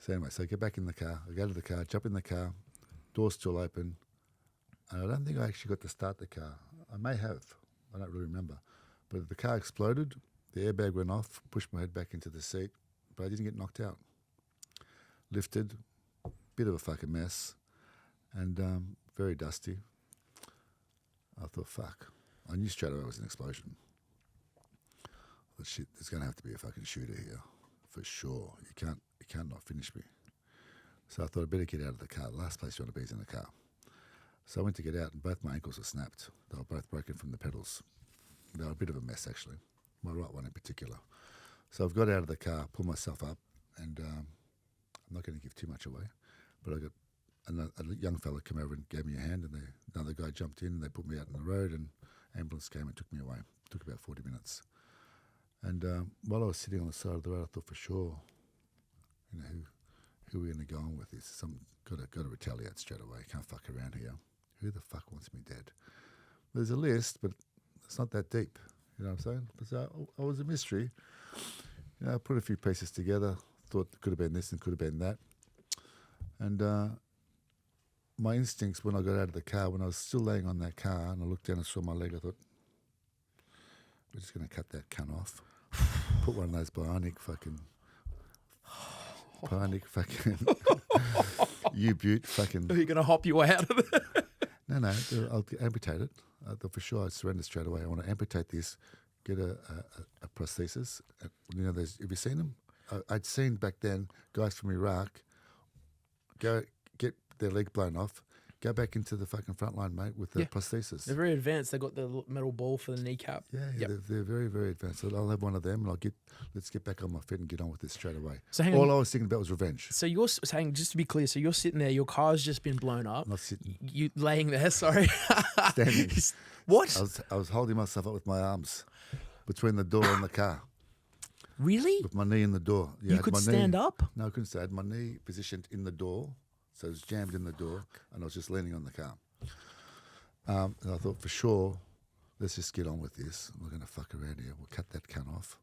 So anyway, so I get back in the car. I go to the car, jump in the car, door's still open. And I don't think I actually got to start the car. I may have. I don't really remember. But the car exploded. The airbag went off, pushed my head back into the seat, but I didn't get knocked out. Lifted, bit of a fucking mess, and very dusty. I thought, fuck. I knew straight away it was an explosion. I thought, shit, there's going to have to be a fucking shooter here, for sure. You can't not finish me. So I thought I'd better get out of the car. The last place you want to be is in the car. So I went to get out, and both my ankles were snapped. They were both broken from the pedals. They were a bit of a mess, actually. My right one in particular. So I've got out of the car, pulled myself up, and I'm not going to give too much away, but I got a young fella come over and gave me a hand, and another guy jumped in, and they put me out on the road, and ambulance came and took me away. It took about 40 minutes. And while I was sitting on the side of the road, I thought for sure, who are we going to go on with this? Got to retaliate straight away. Can't fuck around here. Who the fuck wants me dead? There's a list, but it's not that deep. You know what I'm saying? So I was a mystery. I put a few pieces together, thought it could have been this and could have been that. And my instincts when I got out of the car, when I was still laying on that car and I looked down and saw my leg, I thought, we're just going to cut that cunt off. Put one of those bionic fucking U-Butte fucking... Are you going to hop your way out of it? No, I'll amputate it. I thought for sure I'd surrender straight away. I want to amputate this, get a prosthesis. You know, have you seen them? I'd seen back then guys from Iraq go get their leg blown off, go back into the fucking front line, mate, with the prosthesis. They're very advanced. They got the metal ball for the kneecap. Yeah, they're very, very advanced. So I'll have one of them, and let's get back on my feet and get on with this straight away. So all I was thinking about was revenge. So you're saying, just to be clear, so you're sitting there, your car's just been blown up. Not sitting. You laying there, sorry. Standing. What? I was holding myself up with my arms between the door and the car. Really? With my knee in the door. Yeah, you could stand up? No, I couldn't stand. I had my knee positioned in the door, so it was jammed in the door, and I was just leaning on the car. And I thought, for sure, let's just get on with this. We're going to fuck around here. We'll cut that cunt off,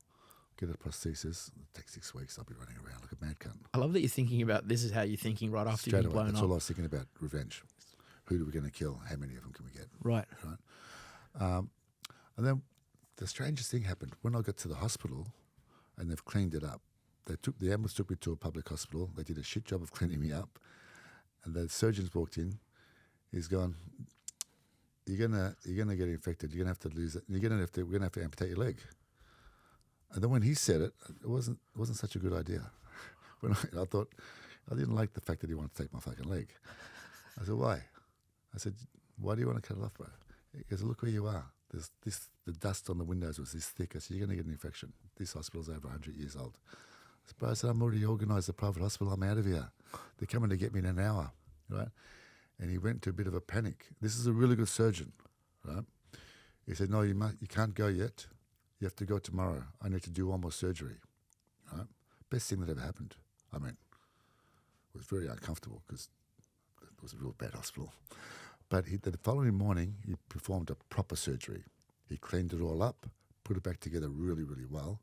get a prosthesis. It'll take 6 weeks. I'll be running around like a mad cunt. I love that you're thinking about this is how you're thinking right after Straight you've away. blown That's up. all I was thinking about, revenge. Who are we going to kill? How many of them can we get? Right. And then the strangest thing happened. When I got to the hospital and they've cleaned it up, the ambulance took me to a public hospital. They did a shit job of cleaning me up. And the surgeon's walked in. He's gone, you're gonna get infected. You're gonna have to lose it. We're gonna have to amputate your leg. And then when he said it, it wasn't such a good idea. When I thought, I didn't like the fact that he wanted to take my fucking leg. I said, why? I said, why do you want to cut it off, bro? He goes, look where you are. The dust on the windows was this thick. I said, you're going to get an infection. This hospital's over 100 years old. I said, I'm already organised a private hospital. I'm out of here. They're coming to get me in an hour, right? And he went into a bit of a panic. This is a really good surgeon, right? He said, no, you can't go yet. You have to go tomorrow. I need to do one more surgery, right? Best thing that ever happened. I mean, it was very uncomfortable because it was a real bad hospital. But the following morning, he performed a proper surgery. He cleaned it all up, put it back together really, really well.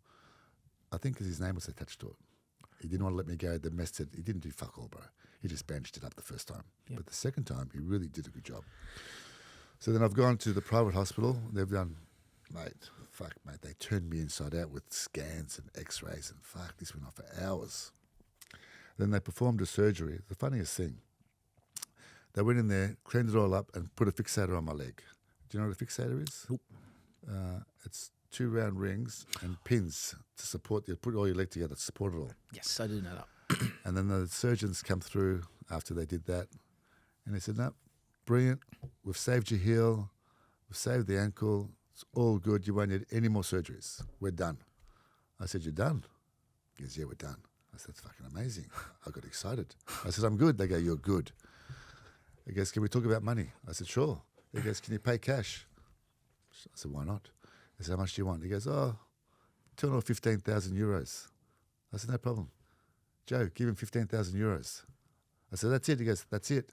I think because his name was attached to it. He didn't want to let me go. They messed it. He didn't do fuck all, bro. He just bandaged it up the first time. Yep. But the second time, he really did a good job. So then I've gone to the private hospital. They've done, mate, they turned me inside out with scans and x-rays and fuck, this went on for hours. Then they performed a surgery. The funniest thing, they went in there, cleaned it all up, and put a fixator on my leg. Do you know what a fixator is? Nope. It's 2 round rings and pins to support you. Put all your leg together to support it all. Yes, I did know that. And then the surgeons come through after they did that, and they said, no, brilliant. We've saved your heel. We've saved the ankle. It's all good. You won't need any more surgeries. We're done. I said, you're done? He goes, yeah, we're done. I said, that's fucking amazing. I got excited. I said, I'm good. They go, you're good. He goes, can we talk about money? I said, sure. He goes, can you pay cash? I said, why not? I said, how much do you want? He goes, 10 or 15,000 euros. I said, no problem. Joe, give him 15,000 euros. I said, that's it. He goes, that's it.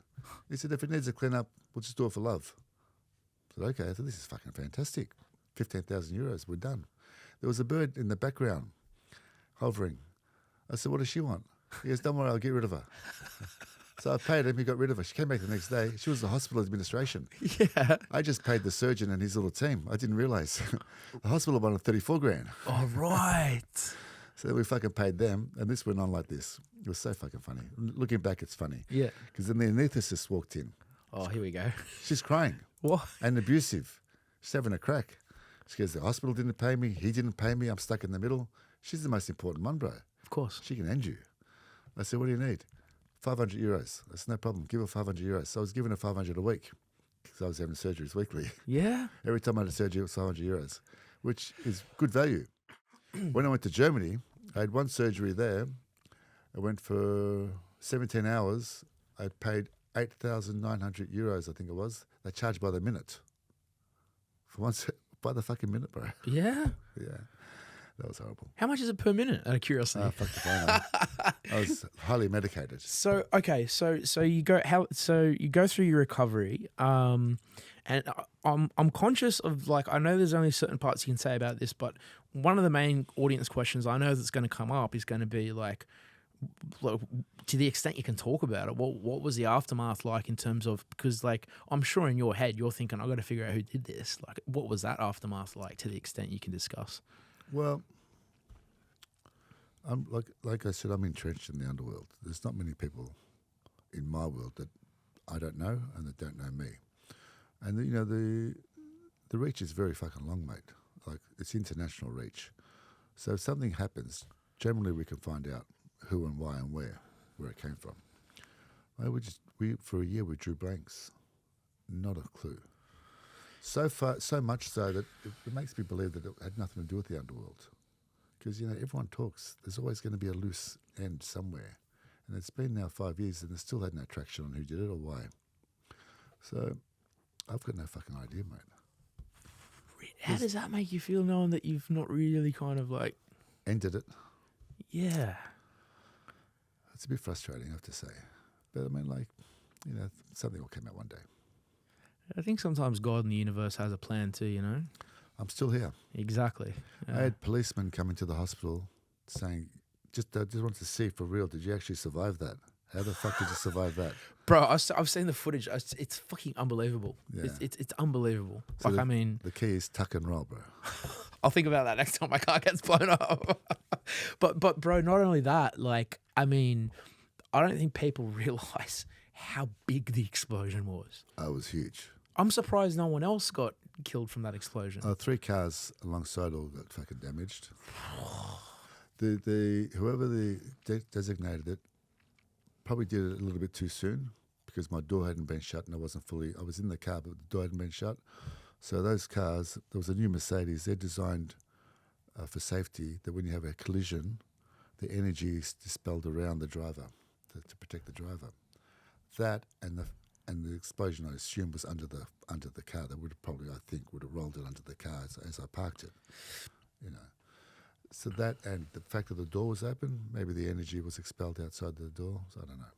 He said, if it needs a clean up, we'll just do it for love. I said, okay. I said, this is fucking fantastic. 15,000 euros, we're done. There was a bird in the background hovering. I said, what does she want? He goes, don't worry, I'll get rid of her. So I paid him. He got rid of her. She came back the next day. She was the hospital administration. Yeah. I just paid the surgeon and his little team. I didn't realise. The hospital wanted 34 grand. Oh, right. So we fucking paid them, and this went on like this. It was so fucking funny. Looking back, it's funny. Yeah. Because then the anaesthetist walked in. Oh, here we go. She's crying What? and abusive. She's having a crack. She goes, the hospital didn't pay me. He didn't pay me. I'm stuck in the middle. She's the most important one, bro. Of course. She can end you. I said, what do you need? 500 euros. That's no problem. Give her 500 euros. So I was giving her 500 a week because I was having surgeries weekly. Yeah. Every time I had a surgery, it was 500 euros, which is good value. When I went to Germany, I had one surgery there. I went for 17 hours. I paid 8,900 euros, I think it was. They charged by the minute. By the fucking minute, bro. Yeah. Yeah. That was horrible. How much is it per minute? Out of curiosity. Oh, fuck the phone. I was highly medicated. So okay, so you go through your recovery, and I'm conscious of, like, I know there's only certain parts you can say about this, but one of the main audience questions I know that's going to come up is going to be like, to the extent you can talk about it, what was the aftermath like in terms of, because like I'm sure in your head you're thinking, I've got to figure out who did this. Like, what was that aftermath like to the extent you can discuss? Well, I'm like I said, I'm entrenched in the underworld. There's not many people in my world that I don't know and that don't know me. And the reach is very fucking long, mate. Like, it's international reach. So if something happens, generally we can find out who and why and where it came from. We for a year we drew blanks, not a clue. So much so that it makes me believe that it had nothing to do with the underworld. Because, everyone talks. There's always going to be a loose end somewhere. And it's been now 5 years and they still had no traction on who did it or why. So I've got no fucking idea, mate. How does that make you feel, knowing that you've not really kind of like... Ended it. Yeah. It's a bit frustrating, I have to say. But I mean, like, something will come out one day. I think sometimes God and the universe has a plan too, I'm still here. Exactly. I had policemen come into the hospital saying, just wanted to see for real, did you actually survive that? How the fuck did you survive that? Bro, I've seen the footage. It's fucking unbelievable. Yeah. It's unbelievable. So like, the key is tuck and roll, bro. I'll think about that next time my car gets blown up. but bro, not only that, like, I mean, I don't think people realize how big the explosion was. Oh, it was huge. I'm surprised no one else got killed from that explosion. 3 cars alongside all got fucking damaged. Whoever designated it probably did it a little bit too soon because my door hadn't been shut and I was in the car, but the door hadn't been shut. So those cars, there was a new Mercedes, they're designed for safety, that when you have a collision, the energy is dispelled around the driver to protect the driver. That and the explosion, I assume, was under the car. That would have probably, I think, would have rolled it under the car as I parked it. So that, and the fact that the door was open, maybe the energy was expelled outside the door. So I don't know.